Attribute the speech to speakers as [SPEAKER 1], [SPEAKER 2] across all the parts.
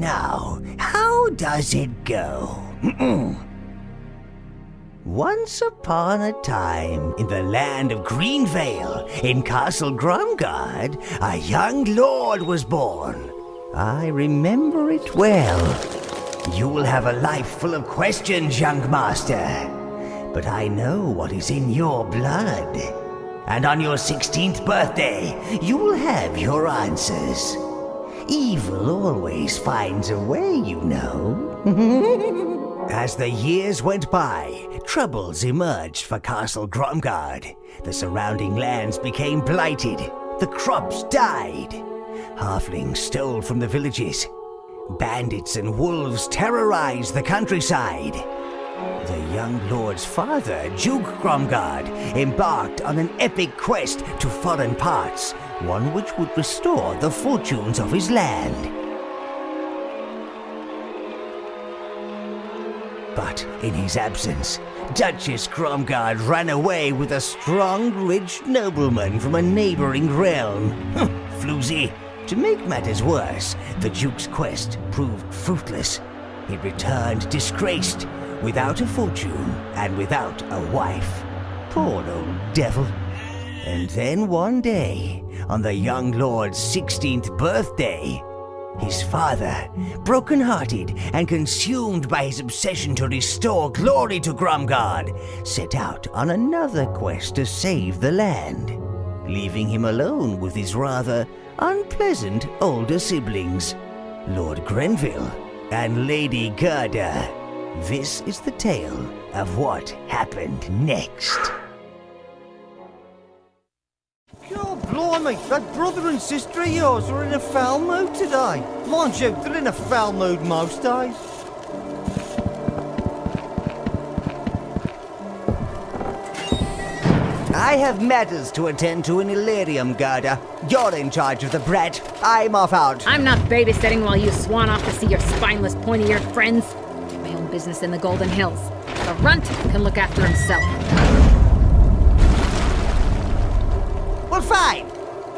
[SPEAKER 1] Now, how does it go? Once upon a time, in the land of Greenvale, in Castle Grumgard, a young lord was born. I remember it well. You will have a life full of questions, young master. But I know what is in your blood. And on your 16th birthday, you will have your answers. Evil always finds a way, you know. As the years went by, troubles emerged for Castle Grumgard. The surrounding lands became blighted. The crops died. Halflings stole from the villages. Bandits and wolves terrorized the countryside. The young lord's father, Duke Grumgard, embarked on an epic quest to foreign parts, one which would restore the fortunes of his land. But in his absence, Duchess Grumgard ran away with a strong, rich nobleman from a neighboring realm. Floozy. To make matters worse, the Duke's quest proved fruitless. He returned disgraced, without a fortune and without a wife. Poor old devil. And then one day, on the young lord's 16th birthday, his father, broken-hearted and consumed by his obsession to restore glory to Grumgard, set out on another quest to save the land, leaving him alone with his rather unpleasant older siblings, Lord Grenville and Lady Gerda. This is the tale of what happened next.
[SPEAKER 2] God blimey, that brother and sister of yours are in a foul mood today. Mind you, they're in a foul mood most days.
[SPEAKER 1] I have matters to attend to in Illyrium, Gerda. You're in charge of the brat. I'm off out.
[SPEAKER 3] I'm not babysitting while you swan off to see your spineless, pointy-eared friends. My own business in the Golden Hills. The runt can look after himself.
[SPEAKER 1] Well, fine.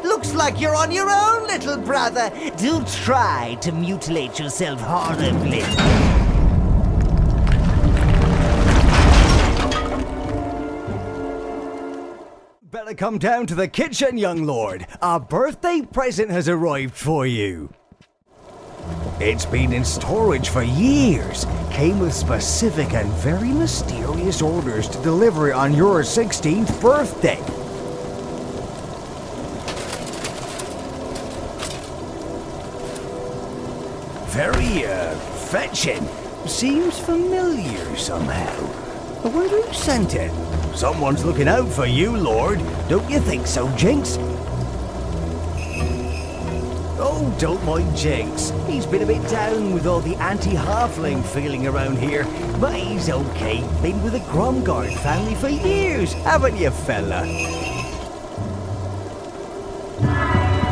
[SPEAKER 1] Looks like you're on your own, little brother. Do try to mutilate yourself horribly. Better come down to the kitchen, young lord. Our birthday present has arrived for you. It's been in storage for years. Came with specific and very mysterious orders to deliver it on your 16th birthday. Very, fetching. Seems familiar somehow. I wonder who sent it. Someone's looking out for you, Lord. Don't you think so, Jinx? Oh, don't mind Jinx. He's been a bit down with all the anti-halfling feeling around here. But he's okay. Been with the Grumgard family for years, haven't you, fella?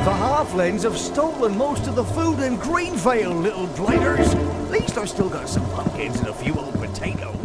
[SPEAKER 1] The halflings have stolen most of the food in Greenvale, little blighters. At least I've still got some pumpkins and a few old potatoes.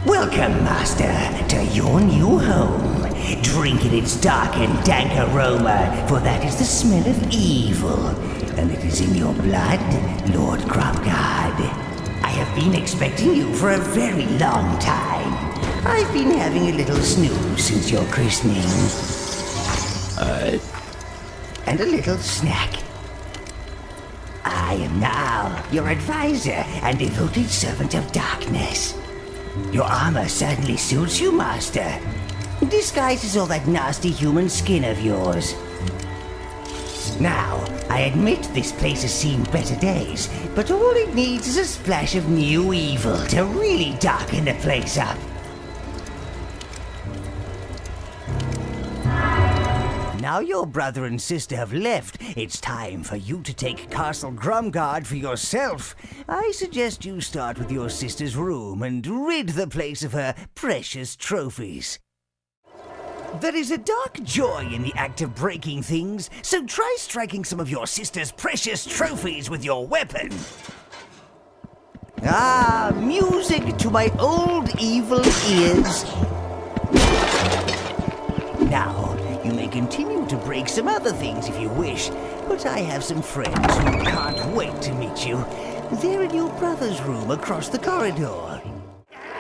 [SPEAKER 1] Welcome, Master, to your new home. Drink in its dark and dank aroma, for that is the smell of evil, and it is in your blood, Lord Grumgard. I have been expecting you for a very long time. I've been having a little snooze since your christening. And a little snack. I am now your advisor and devoted servant of darkness. Your armor certainly suits you, Master. Disguises all that nasty human skin of yours. Now, I admit this place has seen better days, but all it needs is a splash of new evil to really darken the place up. Now your brother and sister have left, it's time for you to take Castle Grumguard for yourself. I suggest you start with your sister's room and rid the place of her precious trophies. There is a dark joy in the act of breaking things, so try striking some of your sister's precious trophies with your weapon. Ah, music to my old evil ears. Now, you may continue to break some other things if you wish, but I have some friends who can't wait to meet you. They're in your brother's room across the corridor.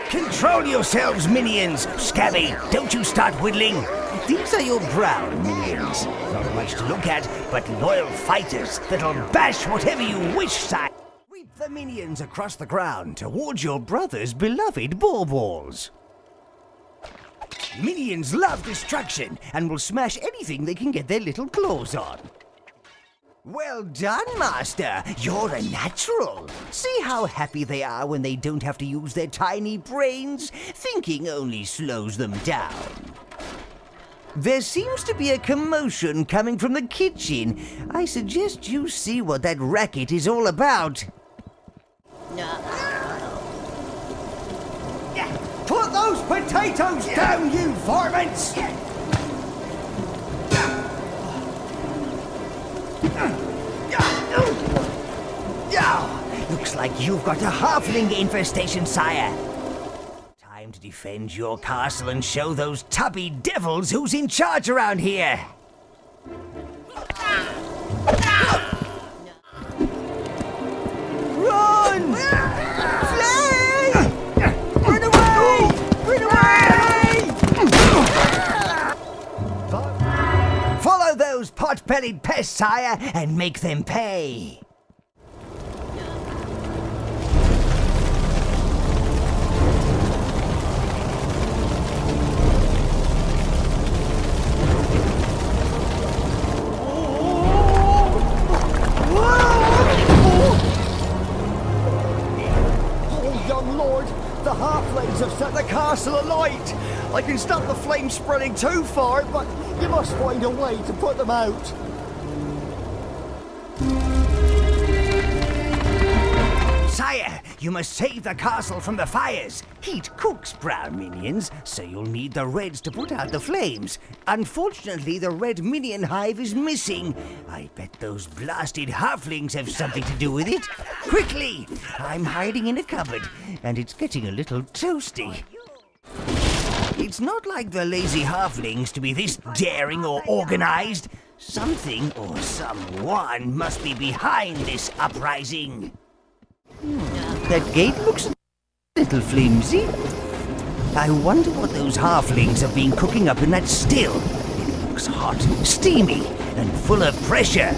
[SPEAKER 1] Control yourselves, minions! Scabby, don't you start whittling! These are your brown minions. Not much to look at, but loyal fighters that'll bash whatever you wish, sire. Sweep the minions across the ground towards your brother's beloved baubles. Minions love destruction and will smash anything they can get their little claws on. Well done, Master. You're a natural. See how happy they are when they don't have to use their tiny brains? Thinking only slows them down. There seems to be a commotion coming from the kitchen. I suggest you see what that racket is all about.
[SPEAKER 2] Put those potatoes down, you varmints!
[SPEAKER 1] Looks like you've got a halfling infestation, sire. Time to defend your castle and show those tubby devils who's in charge around here.
[SPEAKER 2] Run! Flee! Run away! Run away!
[SPEAKER 1] Follow those pot-bellied pests, sire, and make them pay.
[SPEAKER 2] The halflings have set the castle alight! I can stop the flames spreading too far, but you must find a way to put them out.
[SPEAKER 1] Sire, you must save the castle from the fires. Heat cooks brown minions, so you'll need the reds to put out the flames. Unfortunately, the red minion hive is missing. I bet those blasted halflings have something to do with it. Quickly! I'm hiding in a cupboard, and it's getting a little toasty. It's not like the lazy halflings to be this daring or organized. Something or someone must be behind this uprising. That gate looks a little flimsy. I wonder what those halflings have been cooking up in that still. It looks hot, steamy, and full of pressure.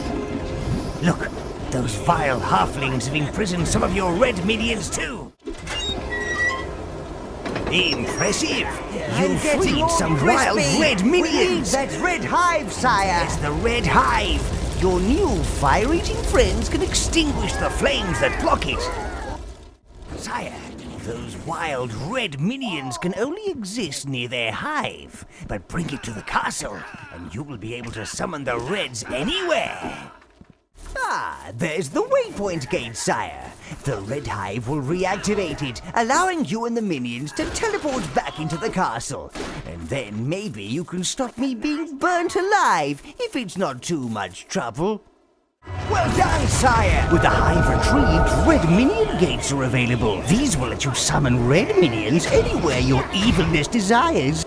[SPEAKER 1] Look, those vile halflings have imprisoned some of your red minions too. Impressive! You freed some wild red minions!
[SPEAKER 2] That red hive, sire!
[SPEAKER 1] It's the red hive! Your new fire-eating friends can extinguish the flames that block it. Sire, those wild red minions can only exist near their hive. But bring it to the castle, and you will be able to summon the reds anywhere. Ah, there's the waypoint gate, sire. The red hive will reactivate it, allowing you and the minions to teleport back into the castle. And then maybe you can stop me being burnt alive, if it's not too much trouble. Well done, sire! With the hive retrieved, red minion gates are available. These will let you summon red minions anywhere your evilness desires.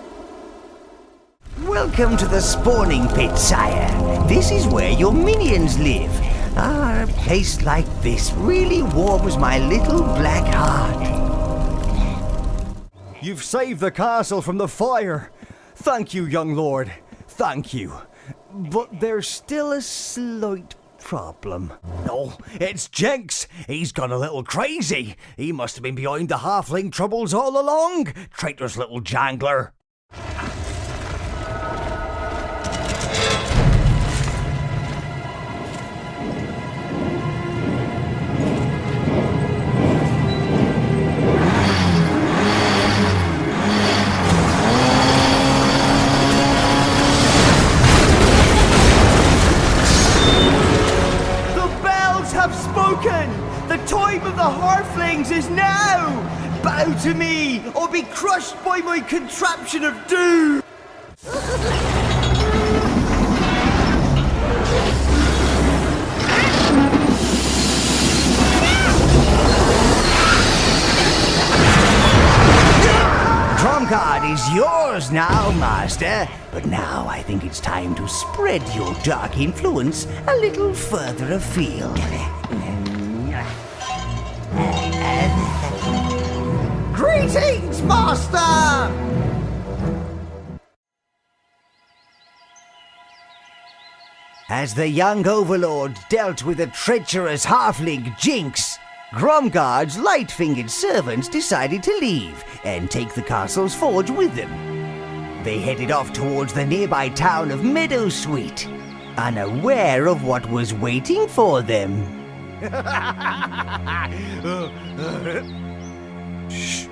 [SPEAKER 1] Welcome to the spawning pit, sire. This is where your minions live. Ah, a place like this really warms my little black heart.
[SPEAKER 2] You've saved the castle from the fire. Thank you, young lord. Thank you. But there's still a slight problem.
[SPEAKER 1] Oh, it's Jenks. He's gone a little crazy. He must have been behind the halfling troubles all along. Traitorous little jangler.
[SPEAKER 2] bow to me, or be crushed by my contraption of doom!
[SPEAKER 1] Gromguard is yours now, Master. But now I think it's time to spread your dark influence a little further afield.
[SPEAKER 2] Greetings, Master!
[SPEAKER 1] As the young Overlord dealt with the treacherous halfling Jinx, Gromguard's light-fingered servants decided to leave and take the castle's forge with them. They headed off towards the nearby town of Meadowsweet, unaware of what was waiting for them. Shh.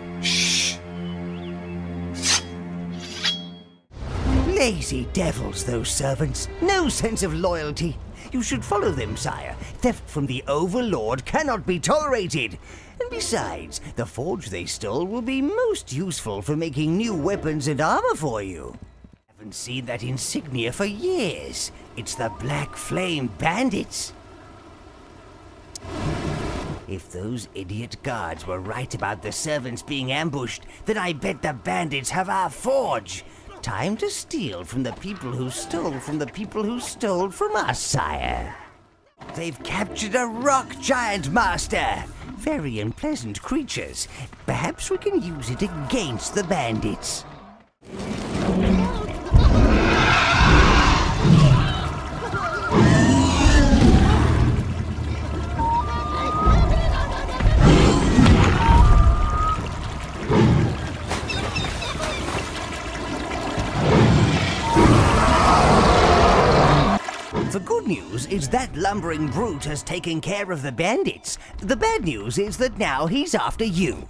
[SPEAKER 1] Lazy devils, those servants. No sense of loyalty. You should follow them, sire. Theft from the Overlord cannot be tolerated. And besides, the forge they stole will be most useful for making new weapons and armor for you. Haven't seen that insignia for years. It's the Black Flame Bandits. If those idiot guards were right about the servants being ambushed, then I bet the bandits have our forge. Time to steal from the people who stole from the people who stole from us, sire. They've captured a rock giant, Master. Very unpleasant creatures. Perhaps we can use it against the bandits. The good news is that lumbering brute has taken care of the bandits. The bad news is that now he's after you.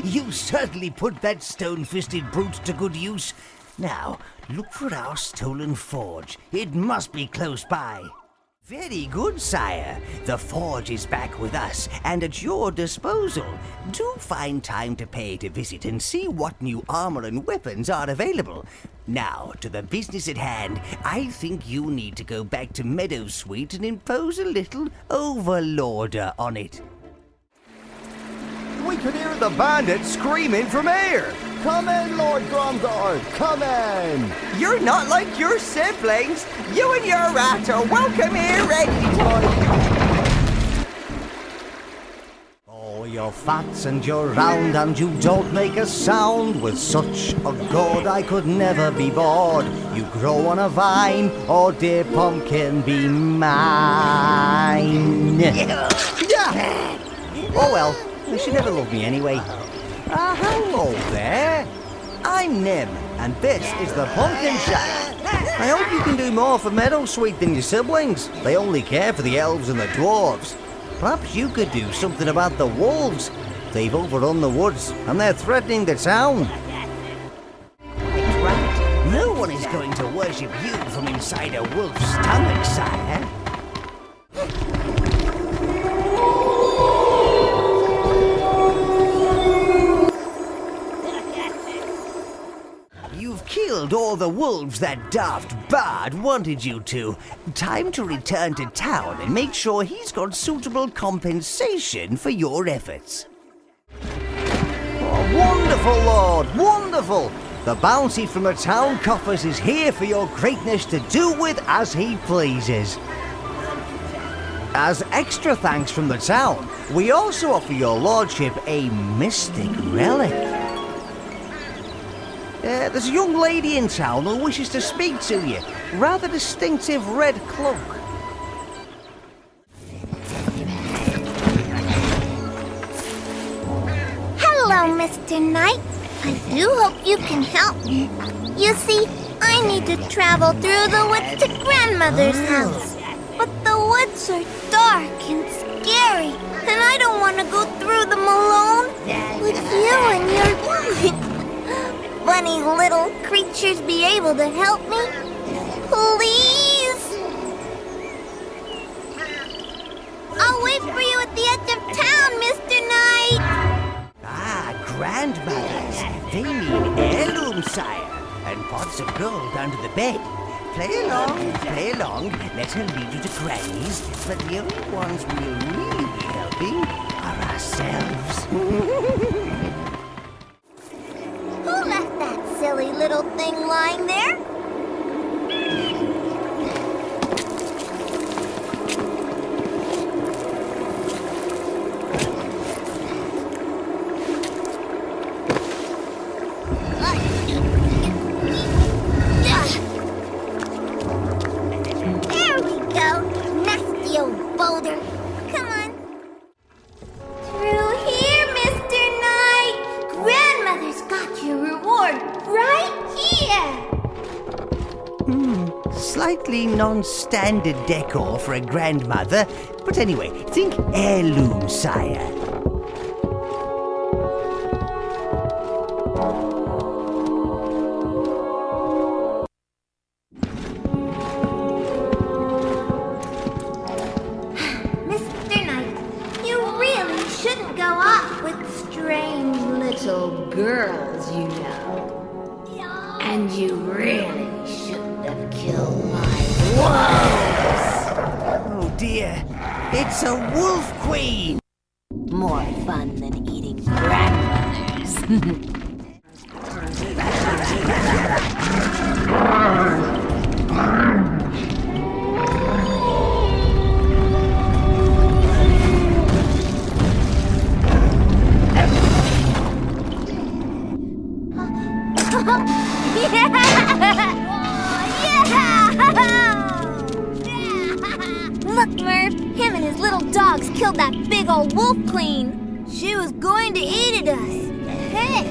[SPEAKER 1] You certainly put that stone-fisted brute to good use. Now, look for our stolen forge. It must be close by. Very good, sire. The forge is back with us and at your disposal. Do find time to pay it a visit and see what new armor and weapons are available. Now, to the business at hand, I think you need to go back to Meadowsweet and impose a little overlorder on it.
[SPEAKER 2] We could hear the bandits screaming from here! Come in, Lord Gromguard, come in!
[SPEAKER 4] You're not like your siblings! You and your rat are welcome here anytime!
[SPEAKER 1] Oh, you're fat and you're round and you don't make a sound. With such a god I could never be bored. You grow on a vine, oh dear pumpkin, be mine. Yeah. Oh well. She never loved me anyway. Hello there. I'm Nim, and this is the Pumpkin Shack. I hope you can do more for Meadowsweet than your siblings. They only care for the elves and the dwarves. Perhaps you could do something about the wolves. They've overrun the woods, and they're threatening the town. That's right. No one is going to worship you from inside a wolf's stomach, sire. Killed all the wolves that daft bard wanted you to. Time to return to town and make sure he's got suitable compensation for your efforts. Oh, wonderful, Lord, wonderful! The bounty from the town coffers is here for your greatness to do with as he pleases. As extra thanks from the town, we also offer your lordship a mystic relic. There's a young lady in town who wishes to speak to you. Rather distinctive red cloak.
[SPEAKER 5] Hello, Mr. Knight. I do hope you can help me. You see, I need to travel through the woods to Grandmother's house. But the woods tunnels are dark and scary, and I don't want to go through them alone with you and your funny little creatures. Be able to help me? Please? I'll wait for you at the edge of town, Mr. Knight.
[SPEAKER 1] Ah, grandmothers. They mean heirloom, sire. And pots of gold under the bed. Play along, let her lead you to Granny's, but the only ones we're really helping are ourselves.
[SPEAKER 5] Who left that silly little thing lying there? There we go. Nasty old boulder. Come on. Through here, Mr. Knight. Grandmother's got your reward right here.
[SPEAKER 1] Slightly non-standard decor for a grandmother, but anyway, think heirloom, sire.
[SPEAKER 5] Mr. Knight, you really shouldn't go off with strange little girls, you know. And you really shouldn't have killed my wolves.
[SPEAKER 1] Oh dear, it's a wolf queen!
[SPEAKER 5] More fun than eating grandmothers. Look, Murph, him and his little dogs killed that big old wolf queen. She was going to eat at us. Hey,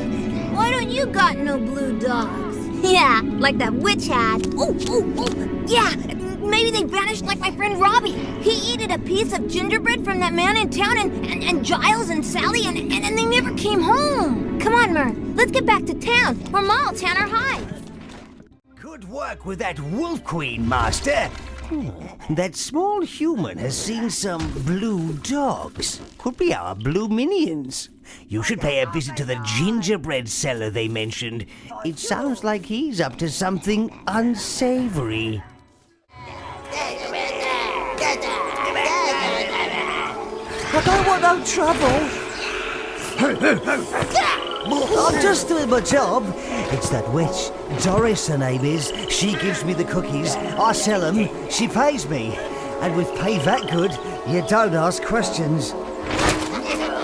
[SPEAKER 5] why don't you got no blue dogs? Yeah, like that witch had. Ooh, ooh, ooh. Yeah, maybe they vanished like my friend Robbie. He ate a piece of gingerbread from that man in town and Giles and Sally and they never came home. Come on, Murph, let's get back to town where Ma'll tan our hides.
[SPEAKER 1] Good work with that wolf queen, master. That small human has seen some blue dogs. Could be our blue minions. You should pay a visit to the gingerbread seller they mentioned. It sounds like he's up to something unsavory.
[SPEAKER 2] I don't want no trouble. I'm just doing my job. It's that witch. Doris, her name is. She gives me the cookies. I sell them. She pays me. And with pay that good, you don't ask questions.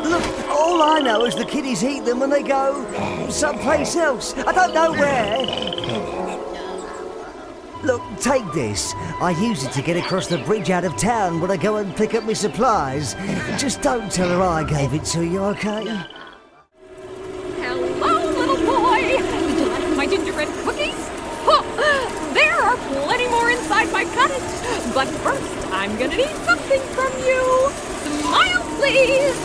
[SPEAKER 2] Look, all I know is the kiddies eat them and they go someplace else. I don't know where. Look, take this. I use it to get across the bridge out of town when I go and pick up my supplies. Just don't tell her I gave it to you, okay?
[SPEAKER 3] Hello, little boy! Did you like my gingerbread cookies? Huh, there are plenty more inside my cottage. But first, I'm gonna need something from you. Smile, please!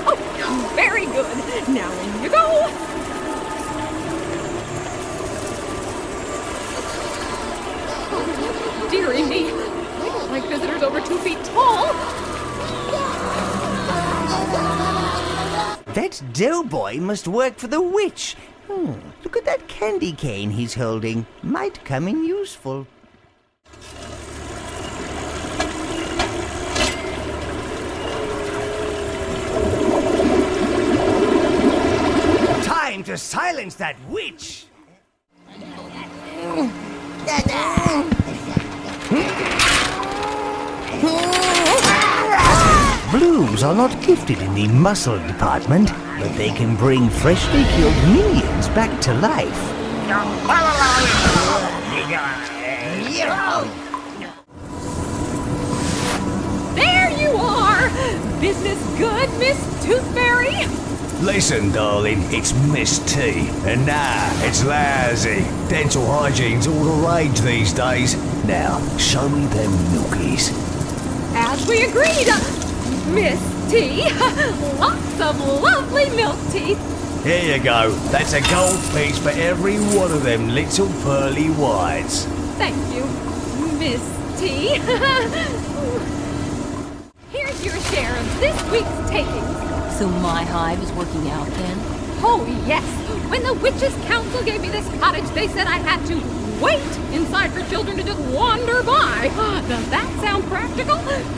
[SPEAKER 3] Oh, very good. Now in you go. Oh, dearie me. I don't like visitors over 2 feet tall.
[SPEAKER 1] That doughboy must work for the witch. Look at that candy cane he's holding. Might come in useful. Time to silence that witch! Blooms are not gifted in the muscle department, but they can bring freshly killed minions back to life.
[SPEAKER 3] There you are! Business good, Miss Toothberry?
[SPEAKER 1] Listen, darling, it's Miss T. And nah, it's lousy. Dental hygiene's all the rage these days. Now, show me them nookies.
[SPEAKER 3] As we agreed, Miss T. Lots of lovely milk teeth.
[SPEAKER 1] Here you go. That's a gold piece for every one of them little pearly whites.
[SPEAKER 3] Thank you, Miss T. Here's your share of this week's takings.
[SPEAKER 6] So my hive is working out then?
[SPEAKER 3] Oh, yes. When the Witches' Council gave me this cottage, they said I had to wait inside for children to just wander by. Does that sound practical?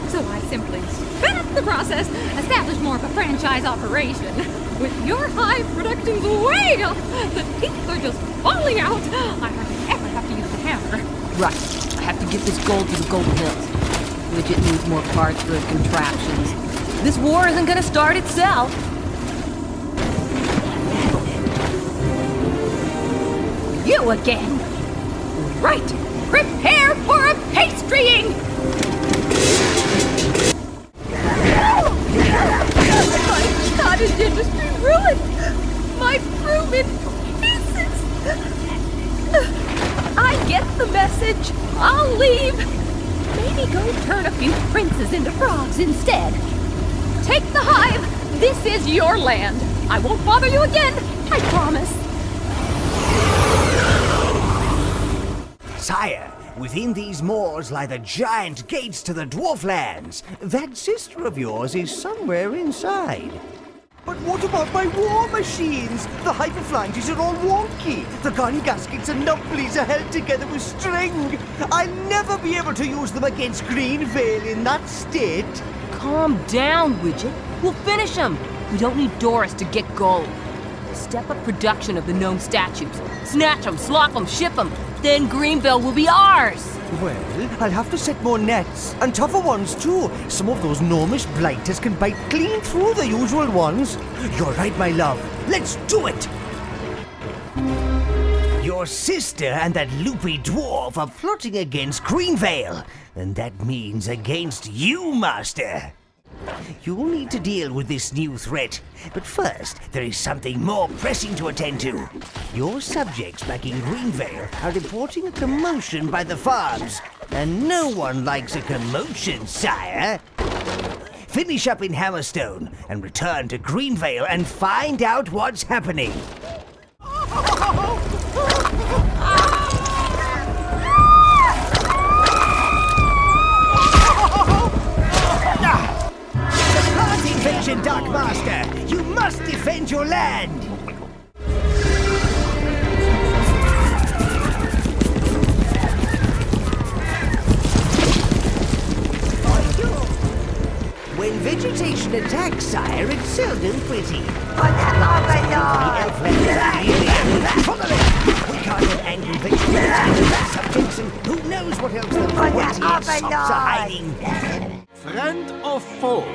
[SPEAKER 3] So I simply sped up the process, established more of a franchise operation. With your hive production's way up, the teeth are just falling out. I hardly ever have to use the hammer.
[SPEAKER 6] Right. I have to get this gold to the Golden Hills. Widget needs more parts for his contraptions. This war isn't gonna start itself.
[SPEAKER 3] You again! Right! Prepare for a pastrying! My cottage industry ruined! My broom in pieces! I get the message. I'll leave. Maybe go turn a few princes into frogs instead. Take the hive. This is your land. I won't bother you again. I promise.
[SPEAKER 2] Sire, within these moors lie the giant gates to the dwarf lands. That sister of yours is somewhere inside.
[SPEAKER 4] But what about my war machines? The hyperflanges are all wonky. The gun gaskets and numblies are held together with string. I'll never be able to use them against Greenvale in that state.
[SPEAKER 6] Calm down, Widget. We'll finish them. We don't need Doris to get gold. Step up production of the gnome statues. Snatch them, slop them, ship them. Then Greenville will be ours.
[SPEAKER 2] Well, I'll have to set more nets, and tougher ones too. Some of those gnomish blighters can bite clean through the usual ones. You're right, my love. Let's do it! Your sister and that loopy dwarf are plotting against Greenvale, and that means against you, Master. You'll need to deal with this new threat, but first, there is something more pressing to attend to. Your subjects back in Greenvale are reporting a commotion by the farms, and no one likes a commotion, sire. Finish up in Hammerstone and return to Greenvale and find out what's happening. Invasion, Dark Master! You must defend your land! When vegetation attacks, sire, it's seldom pretty. Follow it! We can't have angry vegetation subjects, and who knows what else the pointy sops are hiding.
[SPEAKER 7] Friend or foe?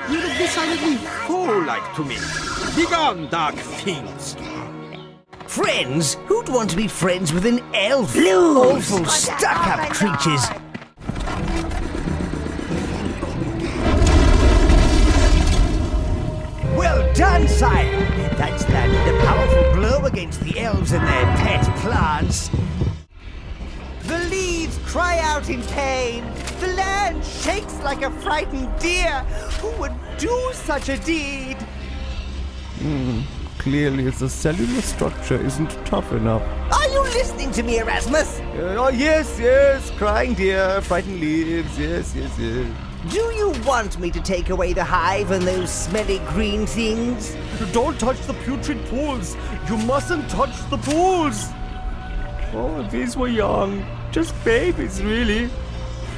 [SPEAKER 7] You look decidedly foe-like to me. Begone, dark fiends!
[SPEAKER 2] Friends? Who'd want to be friends with an elf? Awful stuck-up creatures. Well done, sire! That's landed a powerful blow against the elves and their pet plants.
[SPEAKER 4] The leaves cry out in pain. The land shakes like a frightened deer. Who would do such a deed?
[SPEAKER 8] Clearly the cellular structure isn't tough enough.
[SPEAKER 4] Are you listening to me, Erasmus?
[SPEAKER 8] Yes, crying deer, frightened leaves, yes.
[SPEAKER 2] Do you want me to take away the hive and those smelly green things?
[SPEAKER 8] Don't touch the putrid pools! You mustn't touch the pools! Oh, these were young. Just babies, really.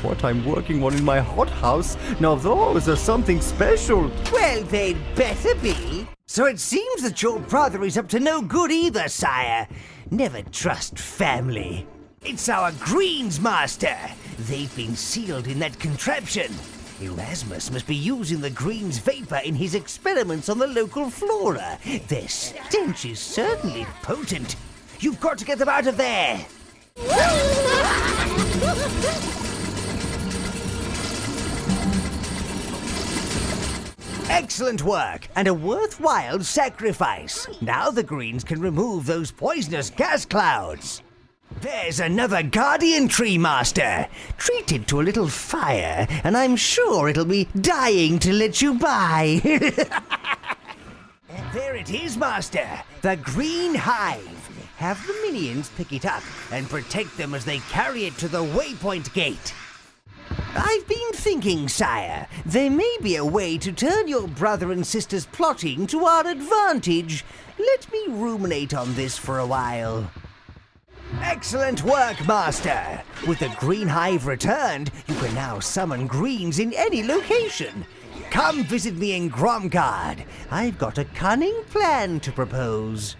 [SPEAKER 8] What I'm working on in my hothouse, now those are something special.
[SPEAKER 2] Well, they'd better be. So it seems that your brother is up to no good either, sire. Never trust family. It's our greens, Master. They've been sealed in that contraption. Erasmus must be using the greens vapor in his experiments on the local flora. Their stench is certainly potent. You've got to get them out of there.
[SPEAKER 1] Excellent work, and a worthwhile sacrifice. Now the Greens can remove those poisonous gas clouds. There's another guardian tree, Master. Treat it to a little fire, and I'm sure it'll be dying to let you by. There it is, Master. The Green Hive. Have the minions pick it up and protect them as they carry it to the waypoint gate. I've been thinking, Sire, there may be a way to turn your brother and sister's plotting to our advantage. Let me ruminate on this for a while. Excellent work, Master! With the Green Hive returned, you can now summon greens in any location. Come visit me in Gromgard. I've got a cunning plan to propose.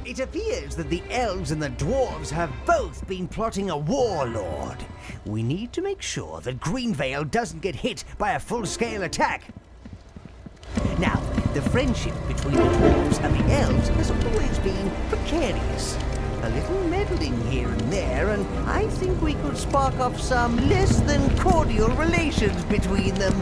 [SPEAKER 1] It appears that the elves and the dwarves have both been plotting a warlord. We need to make sure that Greenvale doesn't get hit by a full-scale attack. Now, the friendship between the dwarves and the elves has always been precarious. A little meddling here and there, and I think we could spark off some less than cordial relations between them.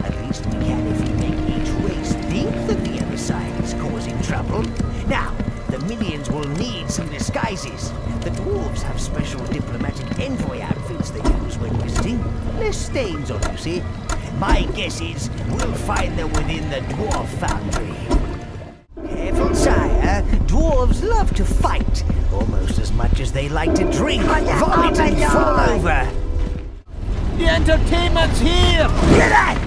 [SPEAKER 1] At least we can if we make each race think that the other side is causing trouble. Now, the minions will need some disguises. The dwarves have special diplomatic envoy outfits they use when visiting. Less stains on you, see? My guess is we'll find them within the dwarf foundry. Careful, Sire. Dwarves love to fight, almost as much as they like to drink, vomit and fall over.
[SPEAKER 7] The entertainment's here!
[SPEAKER 1] Get out!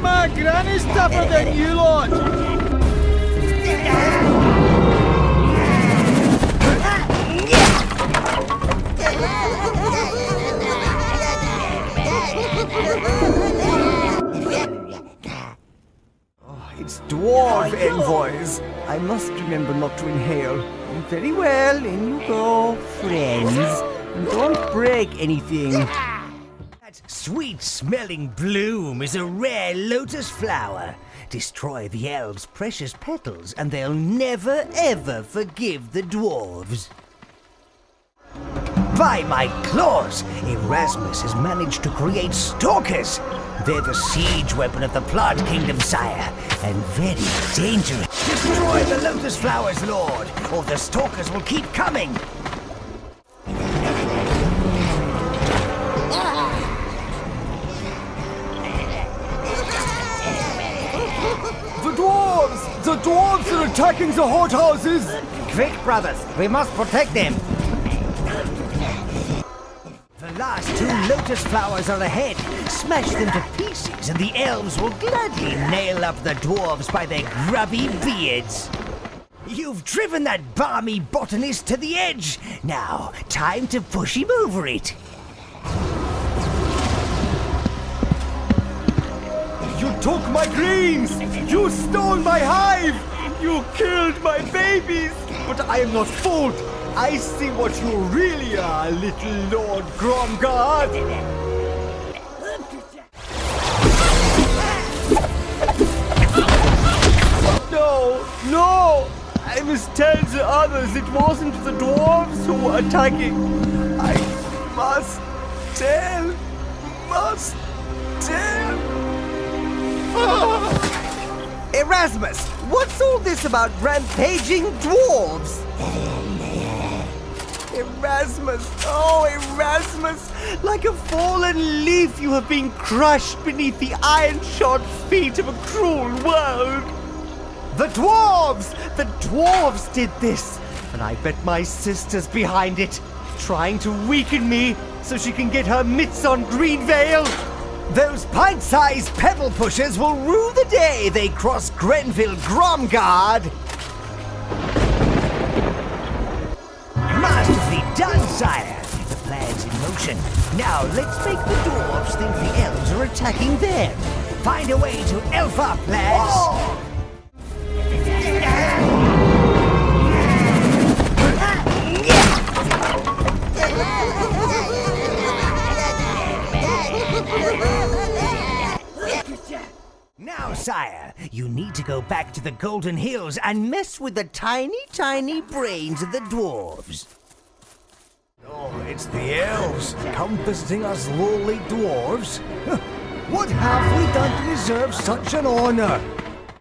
[SPEAKER 7] My granny's tougher than you lot!
[SPEAKER 8] It's dwarf envoys. I must remember not to inhale. Very well, in you go, friends. And don't break anything.
[SPEAKER 1] That sweet-smelling bloom is a rare lotus flower. Destroy the elves' precious petals, and they'll never, ever forgive the dwarves. By my claws, Erasmus has managed to create stalkers. They're the siege weapon of the Plant Kingdom, Sire, and very dangerous. Destroy the lotus flowers, Lord, or the stalkers will keep coming.
[SPEAKER 8] The dwarves are attacking the hothouses!
[SPEAKER 1] Quick, brothers, we must protect them. The last two lotus flowers are ahead. Smash them to pieces, and the elves will gladly nail up the dwarves by their grubby beards. You've driven that balmy botanist to the edge. Now, time to push him over it.
[SPEAKER 8] You took my greens! You stole my hive! You killed my babies! But I am not fooled! I see what you really are, little Lord Gromgard! No! I must tell the others it wasn't the dwarves who were attacking. I must tell.
[SPEAKER 4] Erasmus, what's all this about rampaging dwarves? Erasmus, oh Erasmus, like a fallen leaf you have been crushed beneath the iron-shod feet of a cruel world. The dwarves did this, and I bet my sister's behind it, trying to weaken me so she can get her mitts on Greenvale. Those pint-sized pebble pushers will rue the day they cross Grenville Gromgard.
[SPEAKER 1] Masterfully done, Sire. The plan's in motion. Now let's make the dwarves think the elves are attacking them. Find a way to elf up, lads.
[SPEAKER 4] Oh!
[SPEAKER 1] Now, Sire, you need to go back to the Golden Hills and mess with the tiny, tiny brains of the dwarves.
[SPEAKER 8] Oh, it's the elves. Come visiting us lowly dwarves.
[SPEAKER 2] What have we done to deserve such an honor?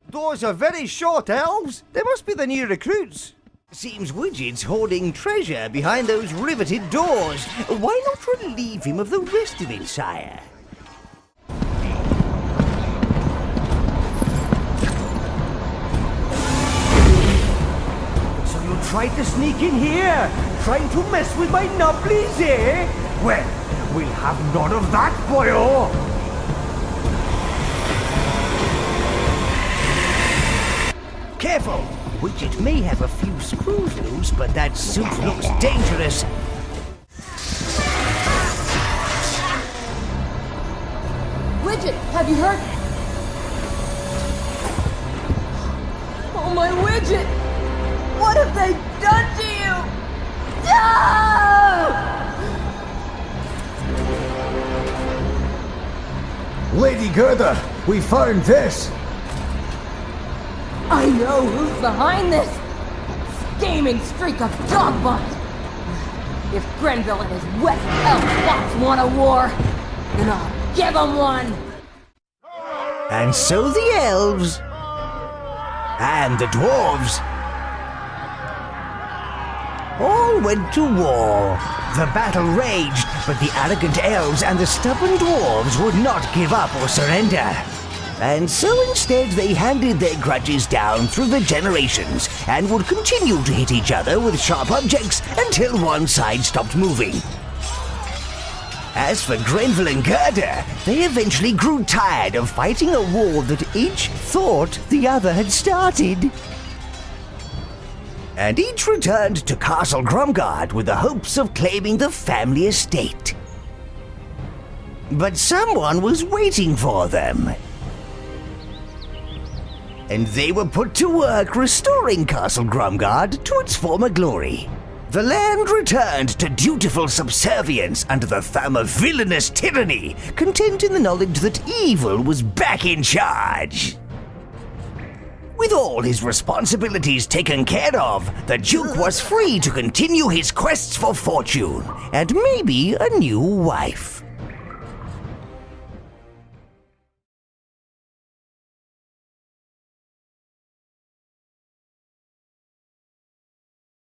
[SPEAKER 4] Those are very short elves. They must be the new recruits.
[SPEAKER 1] Seems Widget's hoarding treasure behind those riveted doors. Why not relieve him of the rest of it, sire?
[SPEAKER 4] So you tried to sneak in here, trying to mess with my nubblies, eh? Well, we'll have none of that, boyo!
[SPEAKER 1] Careful! Widget may have a few screws loose, but that suit looks dangerous.
[SPEAKER 6] Widget, have you heard? Oh, my Widget! What have they done to you? No!
[SPEAKER 2] Lady Gerda, we found this.
[SPEAKER 6] I know who's behind this scheming streak of dogbot. If Grenville and his wet elf bots want a war, then I'll give them one.
[SPEAKER 1] And so the elves and the dwarves all went to war. The battle raged, but the arrogant elves and the stubborn dwarves would not give up or surrender. And so instead they handed their grudges down through the generations and would continue to hit each other with sharp objects until one side stopped moving. As for Grenville and Gerda, they eventually grew tired of fighting a war that each thought the other had started. And each returned to Castle Grumgard with the hopes of claiming the family estate. But someone was waiting for them. And they were put to work restoring Castle Grumgard to its former glory. The land returned to dutiful subservience under the thumb of villainous tyranny, content in the knowledge that evil was back in charge. With all his responsibilities taken care of, the Duke was free to continue his quests for fortune and maybe a new wife.